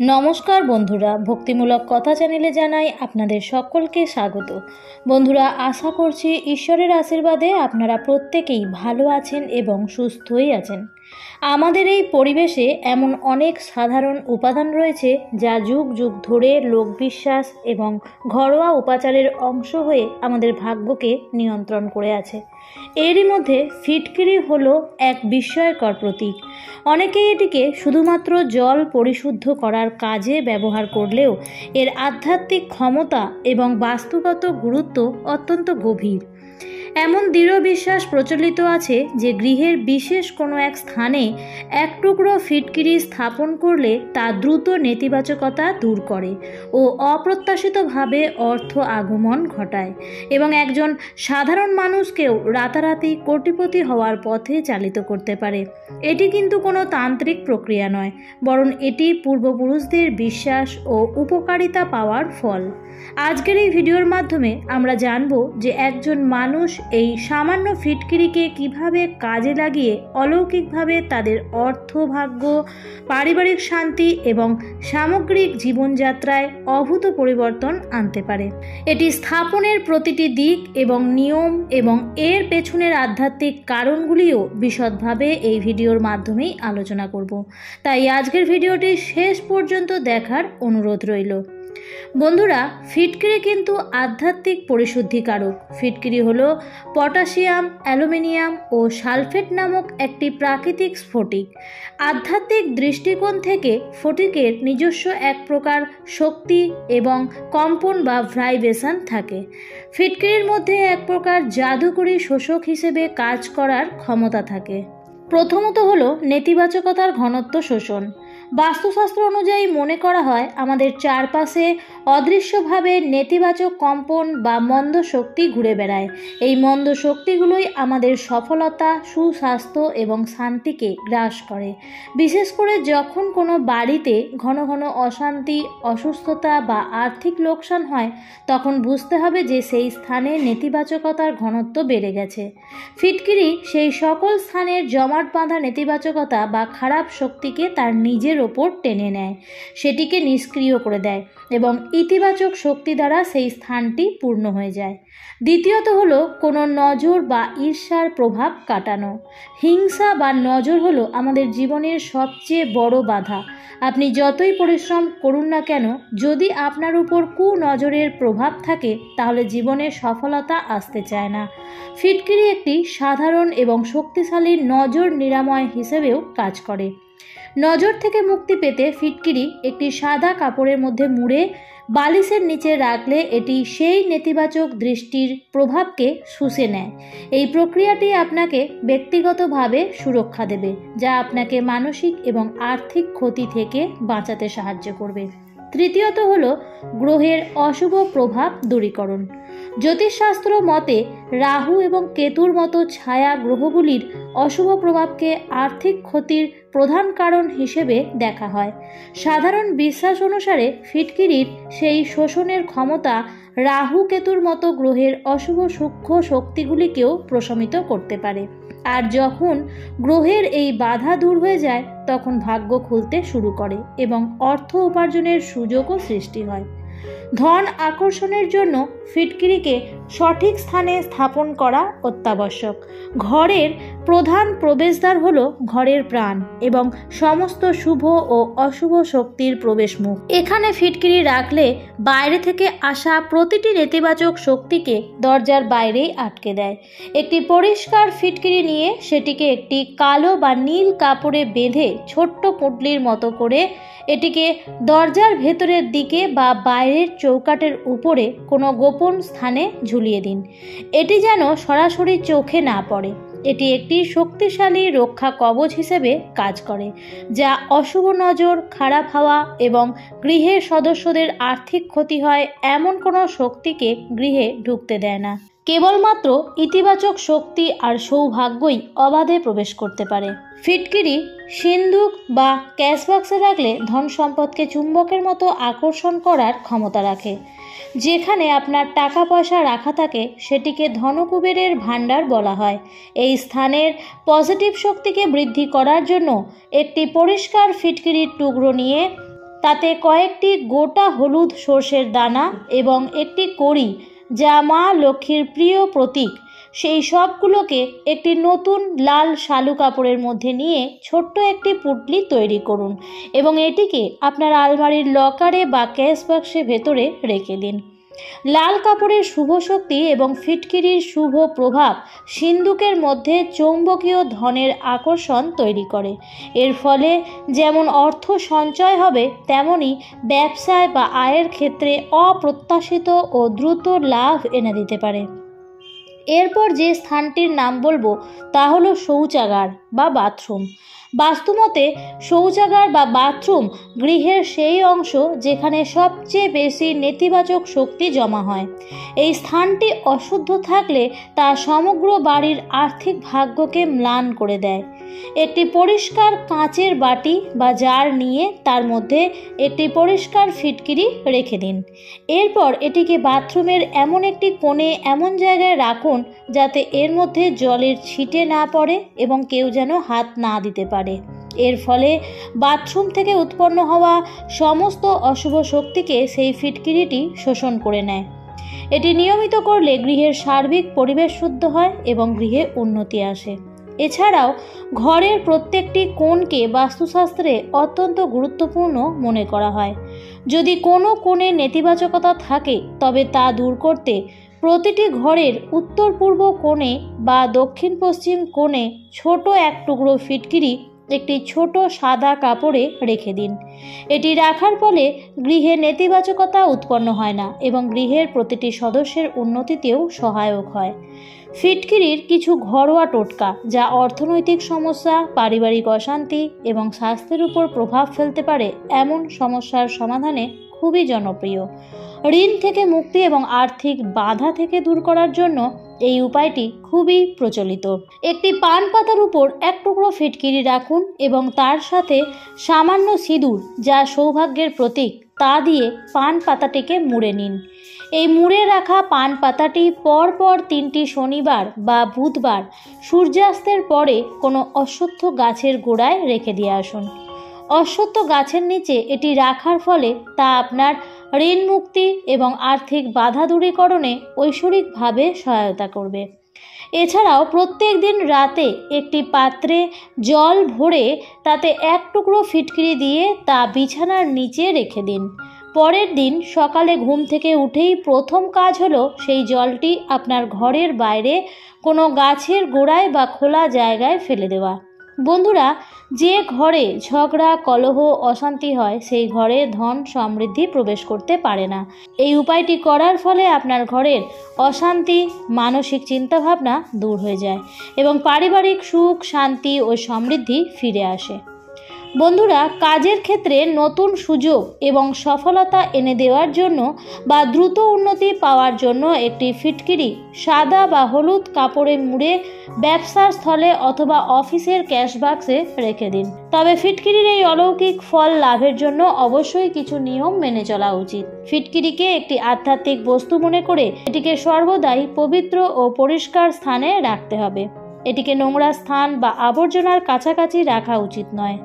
নমস্কার বন্ধুরা, ভক্তিমূলক কথা চ্যানেলে জানাই আপনাদের সকলকে স্বাগত। বন্ধুরা, আশা করছি ঈশ্বরের আশীর্বাদে আপনারা প্রত্যেকেই ভালো আছেন এবং সুস্থই আছেন। আমাদের এই পরিবেশে এমন অনেক সাধারণ উপাদান রয়েছে যা যুগ যুগ ধরে লোকবিশ্বাস এবং ঘরোয়া উপাচারের অংশ হয়ে আমাদের ভাগ্যকে নিয়ন্ত্রণ করে আছে। এরই মধ্যে ফিটকিরি হলো এক বিস্ময়কর প্রতীক। অনেকেই এটিকে শুধুমাত্র জল পরিশুদ্ধ করার কাজে ব্যবহার করলেও এর আধ্যাত্মিক ক্ষমতা এবং বাস্তুগত গুরুত্ব অত্যন্ত গভীর। এমন দৃঢ় বিশ্বাস প্রচলিত আছে যে গৃহের বিশেষ কোনো এক স্থানে এক টুকরো ফিটকিরি স্থাপন করলে তা দ্রুত নেতিবাচকতা দূর করে ও অপ্রত্যাশিতভাবে অর্থ আগমন ঘটায় এবং একজন সাধারণ মানুষকেও রাতারাতি কোটিপতি হওয়ার পথে চালিত করতে পারে। এটি কিন্তু কোনো তান্ত্রিক প্রক্রিয়া নয়, বরং এটি পূর্বপুরুষদের বিশ্বাস ও উপকারিতা পাওয়ার ফল। আজকের এই ভিডিওর মাধ্যমে আমরা জানব যে একজন মানুষ এই সামান্য ফিটকিরিকে কিভাবে কাজে লাগিয়ে অলৌকিকভাবে তাদের অর্থ, ভাগ্য, পারিবারিক শান্তি এবং সামগ্রিক জীবনযাত্রায় অভূত পরিবর্তন আনতে পারে। এটি স্থাপনের প্রতিটি দিক এবং নিয়ম এবং এর পেছনের আধ্যাত্মিক কারণগুলিও বিশদভাবে এই ভিডিওর মাধ্যমেই আলোচনা করব। তাই আজকের ভিডিওটি শেষ পর্যন্ত দেখার অনুরোধ রইল। বন্ধুরা, ফিটকিরি কিন্তু আধ্যাত্মিক পরিশুদ্ধিকারক। ফিটকিরি হলো পটাশিয়াম, অ্যালুমিনিয়াম ও সালফেট নামক একটি প্রাকৃতিক স্ফটিক। আধ্যাত্মিক দৃষ্টিকোণ থেকে স্ফটিকের নিজস্ব এক প্রকার শক্তি এবং কম্পন বা ভাইব্রেশন থাকে। ফিটকিরির মধ্যে এক প্রকার জাদুকরী শোষক হিসেবে কাজ করার ক্ষমতা থাকে। প্রথমত হলো নেতিবাচকতার ঘনত্ব শোষণ। বাস্তুশাস্ত্র অনুযায়ী মনে করা হয় আমাদের চারপাশে অদৃশ্যভাবে নেতিবাচক কম্পন বা মন্দ শক্তি ঘুরে বেড়ায়। এই মন্দ শক্তিগুলোই আমাদের সফলতা, সুস্বাস্থ্য এবং শান্তিকে গ্রাস করে। বিশেষ করে যখন কোনো বাড়িতে ঘন ঘন অশান্তি, অসুস্থতা বা আর্থিক লোকসান হয়, তখন বুঝতে হবে যে সেই স্থানে নেতিবাচকতার ঘনত্ব বেড়ে গেছে। ফিটকিরি সেই সকল স্থানের জমাট বাঁধা নেতিবাচকতা বা খারাপ শক্তিকে তার নিজের ওপর টেনে নেয়, সেটিকে নিষ্ক্রিয় করে দেয় এবং ইতিবাচক শক্তি দ্বারা সেই স্থানটি পূর্ণ হয়ে যায়। দ্বিতীয়ত হলো কোনো নজর বা ঈর্ষার প্রভাব কাটানো। হিংসা বা নজর হলো আমাদের জীবনের সবচেয়ে বড় বাধা। আপনি যতই পরিশ্রম করুন না কেন, যদি আপনার উপর কুনজরের প্রভাব থাকে তাহলে জীবনে সফলতা আসতে চায় না। ফিটকিরি একটি সাধারণ এবং শক্তিশালী নজর নিরাময় হিসেবেও কাজ করে। নজর থেকে মুক্তি পেতে ফিটকিরি একটি সাদা কাপড়ের মধ্যে মুড়ে বালিশের নিচে রাখলে এটি সেই নেতিবাচক দৃষ্টির প্রভাবকে শুষে নেয়। এই প্রক্রিয়াটি আপনাকে ব্যক্তিগতভাবে সুরক্ষা দেবে, যা আপনাকে মানসিক এবং আর্থিক ক্ষতি থেকে বাঁচাতে সাহায্য করবে। তৃতীয়ত হলো গ্রহের অশুভ প্রভাব দূরীকরণ। জ্যোতিষশাস্ত্র মতে রাহু এবং কেতুর মতো ছায়া গ্রহগুলির অশুভ প্রভাবকে আর্থিক ক্ষতির প্রধান কারণ হিসেবে দেখা হয়। সাধারণ বিশ্বাস অনুসারে ফিটকিরির সেই শোষণের ক্ষমতা রাহু কেতুর মতো গ্রহের অশুভ সূক্ষ্ম শক্তিগুলিকেও প্রশমিত করতে পারে। আর যখন গ্রহের এই বাধা দূর হয়ে যায়, তখন ভাগ্য খুলতে শুরু করে এবং অর্থ উপার্জনের সুযোগও সৃষ্টি হয়। ধন আকর্ষণের জন্য ফিটকিরিকে সঠিক স্থানে স্থাপন করা অত্যাবশ্যক। ঘরের প্রধান প্রবেশদ্বার হলো ঘরের প্রাণ এবং সমস্ত শুভ ও অশুভ শক্তির প্রবেশমুখ। এখানে ফিটকিরি রাখলে বাইরে থেকে আসা প্রতিটি নেতিবাচক শক্তিকে দরজার বাইরেই আটকে দেয়। একটি পরিষ্কার ফিটকিরি নিয়ে সেটিকে একটি কালো বা নীল কাপড়ে বেঁধে ছোট্ট পুঁটলির মতো করে এটিকে দরজার ভেতরের দিকে বা বাইরের চৌকাঠের উপরে কোনো গোপন স্থানে ঝুলিয়ে দিন। এটি যেন সরাসরি চোখে না পড়ে। এটি একটি শক্তিশালী রক্ষা কবচ হিসেবে কাজ করে, যা অশুভ নজর, খারাপ হাওয়া এবং গৃহের সদস্যদের আর্থিক ক্ষতি হয় এমন কোনো শক্তিকে গৃহে ঢুকতে দেয় না। কেবলমাত্র ইতিবাচক শক্তি আর সৌভাগ্যই অবাধে প্রবেশ করতে পারে। ফিটকিরি সিন্দুক বা ক্যাশ বক্সে রাখলে ধন সম্পদকে চুম্বকের মতো আকর্ষণ করার ক্ষমতা রাখে। যেখানে আপনার টাকা পয়সা রাখা থাকে সেটিকে ধনকুবেরের ভাণ্ডার বলা হয়। এই স্থানের পজিটিভ শক্তিকে বৃদ্ধি করার জন্য একটি পরিষ্কার ফিটকিরির টুকরো নিয়ে তাতে কয়েকটি গোটা হলুদ সর্ষের দানা এবং একটি কড়ি, যা মা লক্ষ্মীর প্রিয় প্রতীক, সেই সবগুলোকে একটি নতুন লাল শালু কাপড়ের মধ্যে নিয়ে ছোট্ট একটি পুঁটলি তৈরি করুন এবং এটিকে আপনার আলমারির লকারে বা ক্যাশ বাক্সের ভেতরে রেখে দিন। লাল কাপড়ের শুভ শক্তি এবং ফিটকিরির শুভ প্রভাব সিন্দুকের মধ্যে চৌম্বকীয় ধনের আকর্ষণ তৈরি করে। এর ফলে যেমন অর্থ সঞ্চয় হবে, তেমনি ব্যবসায় বা আয়ের ক্ষেত্রে অপ্রত্যাশিত ও দ্রুত লাভ এনে দিতে পারে। এরপর যে স্থানটির নাম বলবো তা হলো শৌচাগার বা বাথরুম। বাস্তুমতে শৌচাগার বা বাথরুম গৃহের সেই অংশ যেখানে সবচেয়ে বেশি নেতিবাচক শক্তি জমা হয়। এই স্থানটি অশুদ্ধ থাকলে তা সমগ্র বাড়ির আর্থিক ভাগ্যকে ম্লান করে দেয়। একটি পরিষ্কার কাঁচের বাটি বা জার নিয়ে তার মধ্যে একটি পরিষ্কার ফিটকিরি রেখে দিন। এরপর এটিকে বাথরুমের এমন একটি কোণে এমন জায়গায় রাখুন যাতে এর মধ্যে জলের ছিটে না পড়ে এবং কেউ যেন হাত না দিতে পারে। এর ফলে বাথরুম থেকে উৎপন্ন হওয়া সমস্ত অশুভ শক্তিকে সেই ফিটকিরিটি শোষণ করে নেয়। এটি নিয়মিত করলে গৃহের সার্বিক পরিবেশ শুদ্ধ হয় এবং গৃহে উন্নতি আসে। এছাড়াও ঘরের প্রত্যেকটি কোণকে বাস্তুশাস্ত্রে অত্যন্ত গুরুত্বপূর্ণ মনে করা হয়। যদি কোনো কোণে নেতিবাচকতা থাকে তবে তা দূর করতে প্রতিটি ঘরের উত্তর পূর্ব কোণে বা দক্ষিণ পশ্চিম কোণে ছোট এক টুকরো ফিটকিরি একটি ছোট সাদা কাপড়ে রেখে দিন। এটি রাখার ফলে গৃহে নেতিবাচকতা উৎপন্ন হয় না এবং গৃহের প্রতিটি সদস্যের উন্নতিতেও সহায়ক হয়। ফিটকিরির কিছু ঘরোয়া টোটকা যা অর্থনৈতিক সমস্যা, পারিবারিক অশান্তি এবং স্বাস্থ্যের উপর প্রভাব ফেলতে পারে এমন সমস্যার সমাধানে খুবই জনপ্রিয়। ঋণ থেকে মুক্তি এবং আর্থিক বাধা থেকে দূর করার জন্য এই উপায়টি খুবই প্রচলিত। একটি পান পাতার উপর এক টুকরো ফিটকিরি রাখুন এবং তার সাথে সামান্য সিঁদুর, যা সৌভাগ্যের প্রতীক, তা দিয়ে পান পাতাটিকে মুড়ে নিন। এই মুড়ে রাখা পান পাতাটি পরপর 3টি শনিবার বা বুধবার সূর্যাস্তের পরে কোনো অশ্বত্থ গাছের গোড়ায় রেখে দিয়ে আসুন। অশ্বত্থ গাছের নিচে এটি রাখার ফলে তা আপনার ঋণ মুক্তি এবং আর্থিক বাধা দূরীকরণে ঐশ্বরিকভাবে সহায়তা করবে। এছাড়াও প্রত্যেক দিন রাতে একটি পাত্রে জল ভরে তাতে এক টুকরো ফিটকিরি দিয়ে তা বিছানার নিচে রেখে দিন। পরের দিন সকালে ঘুম থেকে উঠেই প্রথম কাজ হলো সেই জলটি আপনার ঘরের বাইরে কোনো গাছের গোড়ায় বা খোলা জায়গায় ফেলে দেওয়া। বন্ধুরা, যে ঘরে ঝগড়া, কলহ, অশান্তি হয় সেই ঘরে ধন সমৃদ্ধি প্রবেশ করতে পারে না। এই উপায়টি করার ফলে আপনার ঘরের অশান্তি, মানসিক চিন্তাভাবনা দূর হয়ে যায় এবং পারিবারিক সুখ, শান্তি ও সমৃদ্ধি ফিরে আসে। বন্ধুরা, কাজের ক্ষেত্রে নতুন সুযোগ এবং সফলতা এনে দেওয়ার জন্য বা দ্রুত উন্নতি পাওয়ার জন্য একটি ফিটকিরি সাদা বা হলুদ কাপড়ে মুড়ে ব্যবসার স্থলে অথবা অফিসের ক্যাশ বাক্সে রেখে দিন। তবে ফিটকিরির এই অলৌকিক ফল লাভের জন্য অবশ্যই কিছু নিয়ম মেনে চলা উচিত। ফিটকিরিকে একটি আধ্যাত্মিক বস্তু মনে করে এটিকে সর্বদাই পবিত্র ও পরিষ্কার স্থানে রাখতে হবে। এটিকে নোংরা স্থান বা আবর্জনার কাছাকাছি রাখা উচিত নয়।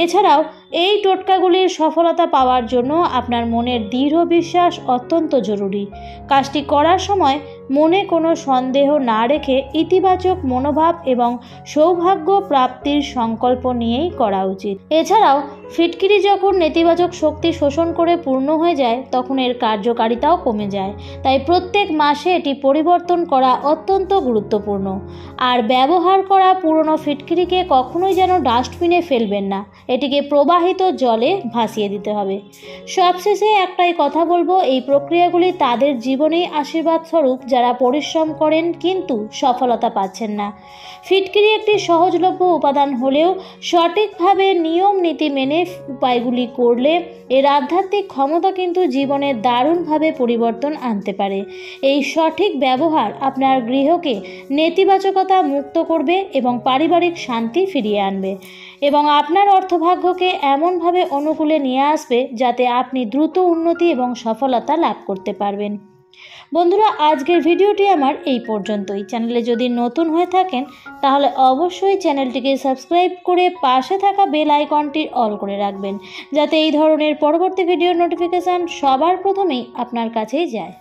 এছাড়াও এই টোটকাগুলির সফলতা পাওয়ার জন্য আপনার মনের দৃঢ় বিশ্বাস অত্যন্ত জরুরি। কাজটি করার সময় মনে কোনো সন্দেহ না রেখে ইতিবাচক মনোভাব এবং সৌভাগ্য প্রাপ্তির সংকল্প নিয়েই করা উচিত। এছাড়াও ফিটকিরি যখন নেতিবাচক শক্তি শোষণ করে পূর্ণ হয়ে যায় তখন এর কার্যকারিতাও কমে যায়। তাই প্রত্যেক মাসে এটি পরিবর্তন করা অত্যন্ত গুরুত্বপূর্ণ। আর ব্যবহার করা পুরনো ফিটকিরিকে কখনোই যেন ডাস্টবিনে ফেলবেন না, এটিকে প্রবাহিত জলে ভাসিয়ে দিতে হবে। সবশেষে একটাই কথা বলবো, এই প্রক্রিয়াগুলি তাদের জীবনেই আশীর্বাদ স্বরূপ যারা পরিশ্রম করেন কিন্তু সফলতা পাচ্ছেন না। ফিটকিরি একটি সহজলভ্য উপাদান হলেও সঠিকভাবে নিয়ম নীতি মেনে উপায়গুলি করলে এর আধ্যাত্মিক ক্ষমতা কিন্তু জীবনে দারুণভাবে পরিবর্তন আনতে পারে। এই সঠিক ব্যবহার আপনার গৃহকে নেতিবাচকতা মুক্ত করবে এবং পারিবারিক শান্তি ফিরিয়ে আনবে এবং আপনার অর্থভাগ্যকে এমনভাবে অনুকূলে নিয়ে আসবে যাতে আপনি দ্রুত উন্নতি এবং সফলতা লাভ করতে পারবেন। বন্ধুরা, আজকের ভিডিওটি আমার এই পর্যন্তই। চ্যানেলে যদি নতুন হয়ে থাকেন তাহলে অবশ্যই চ্যানেলটিকে সাবস্ক্রাইব করে পাশে থাকা বেল আইকনটি অল করে রাখবেন, যাতে এই ধরনের পরবর্তী ভিডিওর নোটিফিকেশান সবার প্রথমেই আপনার কাছেই যায়।